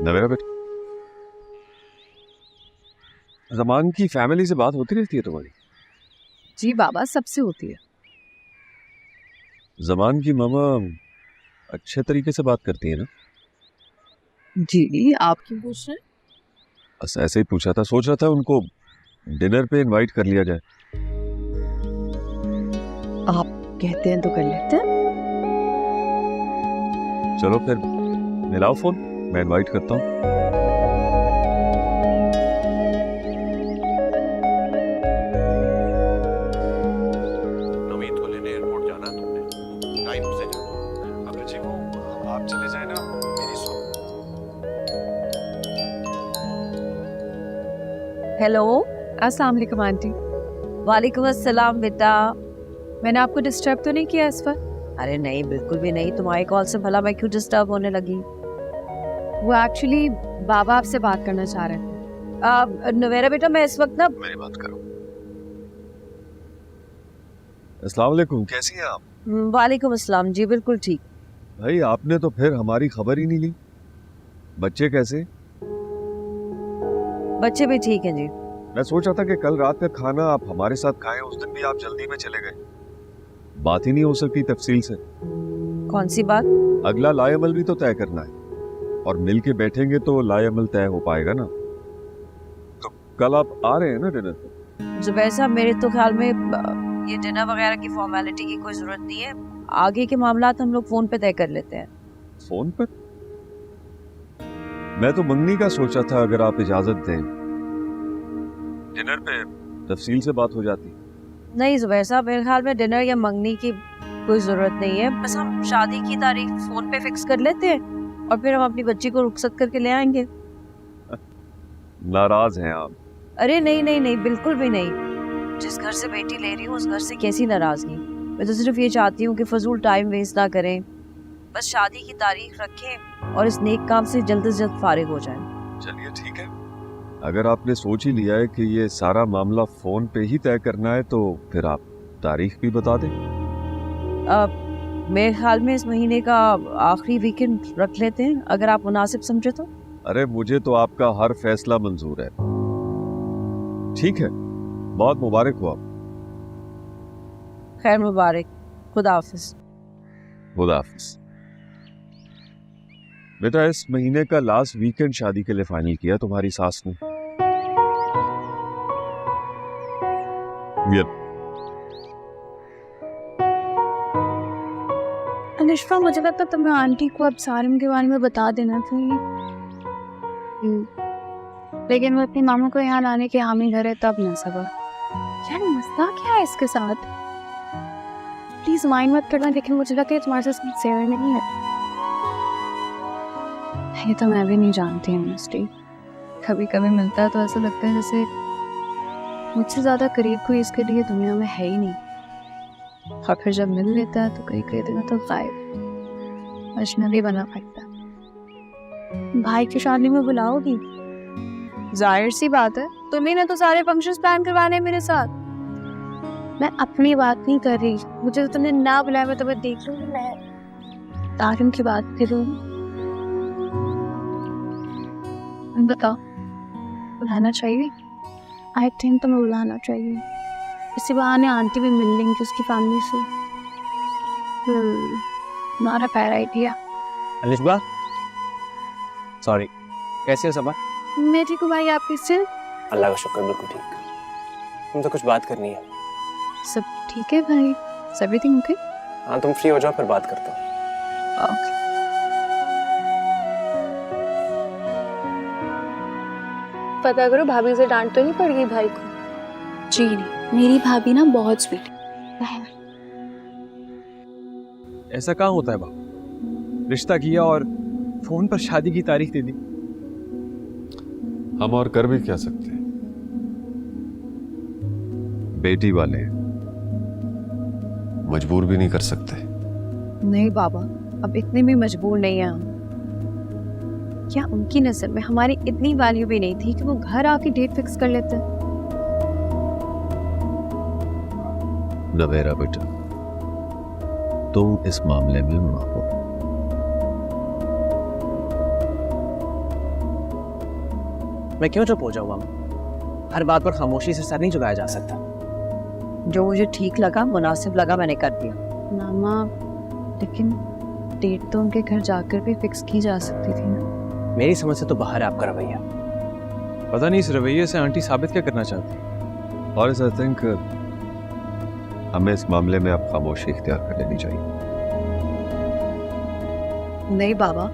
नवेरा बेटा, जमान की फैमिली से बात होती रहती है तुम्हारी? जी बाबा, सबसे होती है। जमान की मामा अच्छे तरीके से बात करती है ना? जी, आप क्यों पूछ रहे हैं? बस ऐसे ही पूछा था, सोच रहा था उनको डिनर पे इनवाइट कर लिया जाए। आप कहते हैं तो कर लेते हैं। चलो फिर मिलाओ फोन, मैं इनवाइट करता हूँ। नवीन को लेने एयरपोर्ट जाना है तुमने, टाइम से जाना। अगर जी वो आप चले जाए ना मेरी सुन। हेलो, अस्सलाम वालेकुम आंटी। वालेकुम अस्सलाम बेटा। मैंने आपको डिस्टर्ब तो नहीं किया इस पर? अरे नहीं, बिल्कुल भी नहीं। तुम्हारी कॉल से भला मैं क्यों डिस्टर्ब होने लगी? वो एक्चुअली बाबा आपसे बात करना चाह रहे थे। नवेरा बेटा, मैं इस वक्त ना मेरी बात करो। अस्सलाम वालेकुम, कैसी हैं आप? वालेकुम अस्सलाम। जी बिल्कुल ठीक। भाई आपने तो फिर हमारी खबर ही नहीं ली। बच्चे कैसे? बच्चे भी ठीक हैं जी। मैं सोच रहा था कि कल रात का खाना आप हमारे साथ खाएं, उस दिन भी आप जल्दी में चले गए। बात ही नहीं हो सकती तफसील से। कौन सी बात? अगला लाएमल भी तो तय करना है, और मिल के बैठेंगे तो लाएमल तय हो पाएगा ना। तो कल आप आ रहे हैं ना डिनर पे? जुबैर साहब, मेरे तो ख्याल में ये डिनर वगैरह की फॉर्मेलिटी की कोई जरूरत नहीं है। आगे के मामलात हम लोग फोन पे तय कर लेते हैं। फोन पर? मैं तो मंगनी का सोचा था, अगर आप इजाजत दें डिनर पे तफसील से बात हो जाती। नहीं जुबैर साहब, मेरे ख्याल में डिनर या मंगनी की कोई जरूरत नहीं है। बस हम शादी की तारीख फोन पे फिक्स कर लेते हैं और फिर हम अपनी बच्ची को रुखसत करके ले आएंगे। नाराज हैं आप? अरे नहीं नहीं नहीं, बिल्कुल भी नहीं। जिस घर से बेटी ले रही हूँ उस घर से कैसी नाराजगी। मैं तो सिर्फ ये चाहती हूँ कि फजूल टाइम वेस्ट ना करें, बस शादी की तारीख रखें और इस नेक काम से जल्द फारिग हो जाएं। चलिए ठीक है, अगर आपने सोच ही लिया है कि ये सारा मामला फोन पे ही तय करना है तो फिर आप तारीख भी बता दें। मेरे ख्याल में इस महीने का आखिरी वीकेंड रख लेते हैं, अगर आप मुनासिब समझे तो। अरे मुझे तो आपका हर फैसला मंजूर है। ठीक है, बहुत मुबारक हो आप। खैर मुबारक। खुदा हाफिज। खुदा हाफिज। बेटा, इस महीने का लास्ट वीकेंड शादी के लिए फाइनल किया तुम्हारी सास ने। अनुष्का, मुझे लगता है तुम्हें आंटी को अब सारिम के बारे में बता देना चाहिए। लेकिन वो अपनी मामू को यहाँ लाने के हामी घर है तब न सका। यार मसला क्या है इसके साथ? प्लीज माइंड मत करना, लेकिन मुझे लगता है तुम्हारे साथ सिंसियर नहीं है। ये तो मैं भी नहीं जानती ऑनेस्टली। कभी कभी मिलता है तो ऐसा लगता है जैसे मुझसे ज्यादा करीब कोई इसके लिए दुनिया में है ही नहीं, और फिर जब मिल लेता है तो कई कई दिनों तक गायब, अजनबी बना पड़ता है। भाई की शादी में बुलाओगी? जाहिर सी बात है, तुम्ही ने तो सारे फंक्शंस प्लान करवाने मेरे साथ। मैं अपनी बात नहीं कर रही, मुझे तो तुमने ना बुलाया, मैं तुम्हें देख लूंगी। मैं तारिम की बात करूँ? बताओ, बुलाना चाहिए? आई थिंक तुम्हें बुलाना चाहिए। इसी बहाने आंटी भी मिल लेंगी उसकी फैमिली से। Not a bad idea. Anushka, sorry, कैसे हो समा? मैं ठीक हूँ भाई, आप कैसे? अल्लाह का शुक्र, बिल्कुल ठीक। तुमसे कुछ बात करनी है। सब ठीक है भाई? Everything okay? हाँ, तुम फ्री हो जाओ फिर बात करता हूँ। ओके। पता करो भाभी से डांट तो नहीं पड़ गई भाई को? जी नहीं, मेरी भाभी ना बहुत स्वीट है। ऐसा कहाँ होता है बाबू? रिश्ता किया और फोन पर शादी की तारीख दे दी। हम और कर भी क्या सकते हैं, बेटी वाले हैं, मजबूर भी नहीं कर सकते। नहीं बाबा, अब इतने भी मजबूर नहीं है हम। क्या उनकी नजर में हमारी इतनी वैल्यू भी नहीं थी कि वो घर आके डेट फिक्स कर लेते? नवेरा बेटा, तुम इस मामले में माफो। मैं क्यों चुप हो जाऊँ मामा? हर बात पर खामोशी से सर नहीं झुकाया जा सकता। जो मुझे ठीक लगा, मुनासिब लगा, मैंने कर दिया। मामा लेकिन डेट तो उनके घर जाकर भी फिक्स की जा सकती थी ना। मेरी समझ से तो बाहर है आपका रवैया। पता नहीं इस रवैये से आंटी साबित क्या करना चाहती है। और आई थिंक हमें इस मामले में अब खामोशी इख्तियार कर लेनी चाहिए। नहीं बाबा,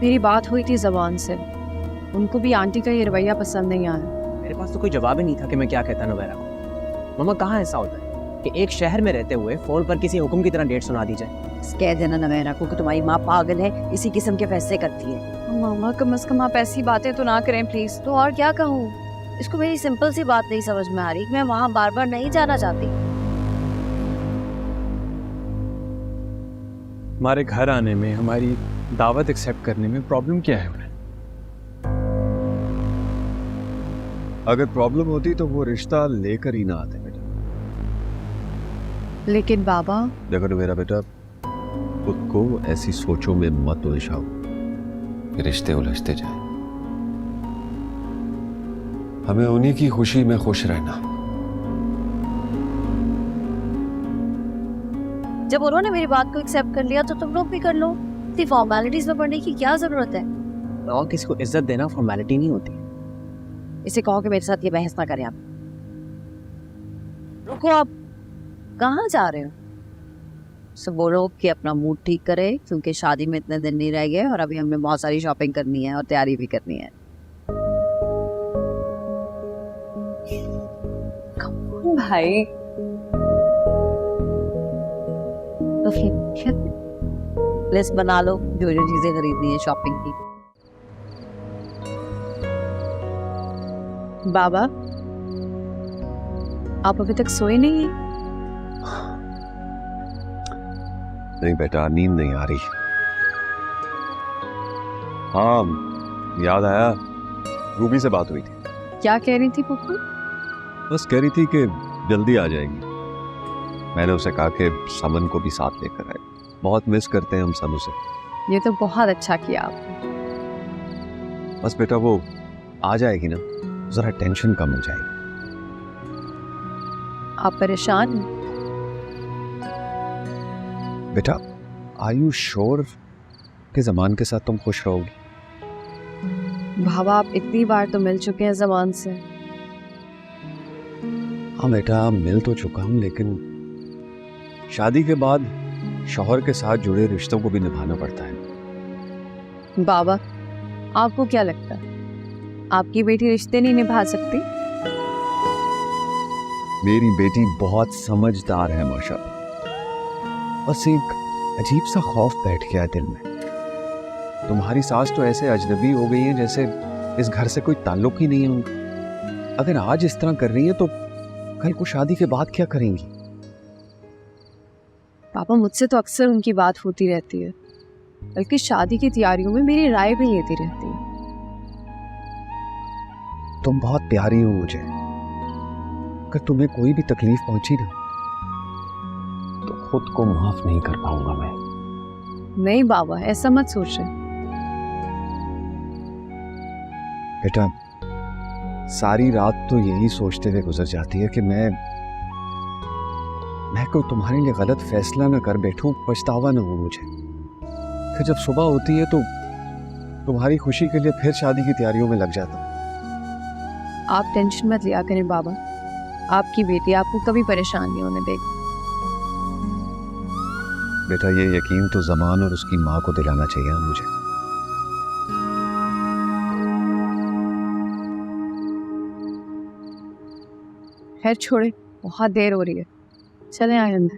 मेरी बात हुई थी जबान से, उनको भी आंटी का ये रवैया पसंद नहीं आया। मेरे पास तो कोई जवाब ही नहीं था कि मैं क्या कहता नवैरा को। मामा कहाँ ऐसा होता है कि एक शहर में रहते हुए फोन पर किसी हुक्म की तरह डेट सुना दी जाए? कह देना नवैरा को कि तुम्हारी माँ पागल है, इसी किस्म के फैसले करती है। मामा कम से कम आप ऐसी बातें तो ना करें प्लीज। तो और क्या कहूँ? इसको मेरी सिंपल सी बात नहीं समझ में आ रही कि मैं वहां बार बार नहीं जाना चाहती। हमारे घर आने में, हमारी दावत एक्सेप्ट करने में प्रॉब्लम क्या है उन्हें? अगर प्रॉब्लम होती तो वो रिश्ता लेकर ही ना आते बेटा। लेकिन बाबा, देखो तो मेरा बेटा, खुद को ऐसी सोचों में मत उलझाओ कि रिश्ते उलझते जाए। हमें उन्हीं की खुशी में खुश रहना। जब उन्होंने मेरी बात को एक्सेप्ट कर लिया तो तुम लोग भी कर लो। इतनी फॉर्मेलिटीज में पढ़ने की क्या जरूरत है? और किसी को इज्जत देना फॉर्मेलिटी नहीं होती। इसे कहो कि मेरे साथ ये बहस ना करें आप। रुको, आप कहाँ जा रहे हो? सब बोलो कि अपना मूड ठीक करे, क्योंकि शादी में इतने दिन नहीं रह गए और अभी हमें बहुत सारी शॉपिंग करनी है और तैयारी भी करनी है। भाई लिस्ट बना लो जो जो चीजें खरीदनी है शॉपिंग की। बाबा आप अभी तक सोए नहीं हैं? नहीं बेटा, नींद नहीं आ रही। हाँ, याद आया, रूबी से बात हुई थी। क्या कह रही थी पुप्पू? बस कह रही थी कि जल्दी आ जाएंगी। मैंने उसे कहा कि समन को भी साथ लेकर आए। बहुत मिस करते हैं हम सनु से। ये तो बहुत अच्छा किया आपने। बस बेटा वो आ जाएगी ना, जरा टेंशन कम हो जाएगी। आप परेशान हैं? बेटा, आर यू श्योर कि जमान के साथ तुम खुश रहोगी? बाबा आप इतनी बार तो मिल चुके हैं जमान से। हाँ बेटा, मिल तो चुका हूं, लेकिन शादी के बाद शौहर के साथ जुड़े रिश्तों को भी निभाना पड़ता है। बाबा आपको क्या लगता है आपकी बेटी रिश्ते नहीं निभा सकती? मेरी बेटी बहुत समझदार है माशाल्लाह। बस एक अजीब सा खौफ बैठ गया दिल में। तुम्हारी सास तो ऐसे अजनबी हो गई है जैसे इस घर से कोई ताल्लुक ही नहीं है उनका। अगर आज इस तरह कर रही है तो कल को शादी के बाद क्या करेंगी? पापा मुझसे तो अक्सर उनकी बात होती रहती है, बल्कि शादी की तैयारियों में मेरी राय भी लेती रहती है। तुम बहुत प्यारी हो मुझे। अगर तुम्हें कोई भी तकलीफ पहुंची ना तो खुद को माफ नहीं कर पाऊंगा मैं। नहीं बाबा, ऐसा मत सोचें। बेटा, सारी रात तो यही सोचते हुए गुजर जाती है कि मैं कोई तुम्हारे लिए गलत फैसला ना कर बैठूं, पछतावा ना हो मुझे। फिर जब सुबह होती है तो तुम्हारी खुशी के लिए फिर शादी की तैयारियों में लग जाता हूं। आप टेंशन मत लिया करें बाबा, आपकी बेटी आपको कभी परेशान नहीं होने देगी। बेटा, ये यकीन तो जमान और उसकी माँ को दिलाना चाहिए ना मुझे। खैर छोड़े, बहुत देर हो रही है, चले आए अंदर।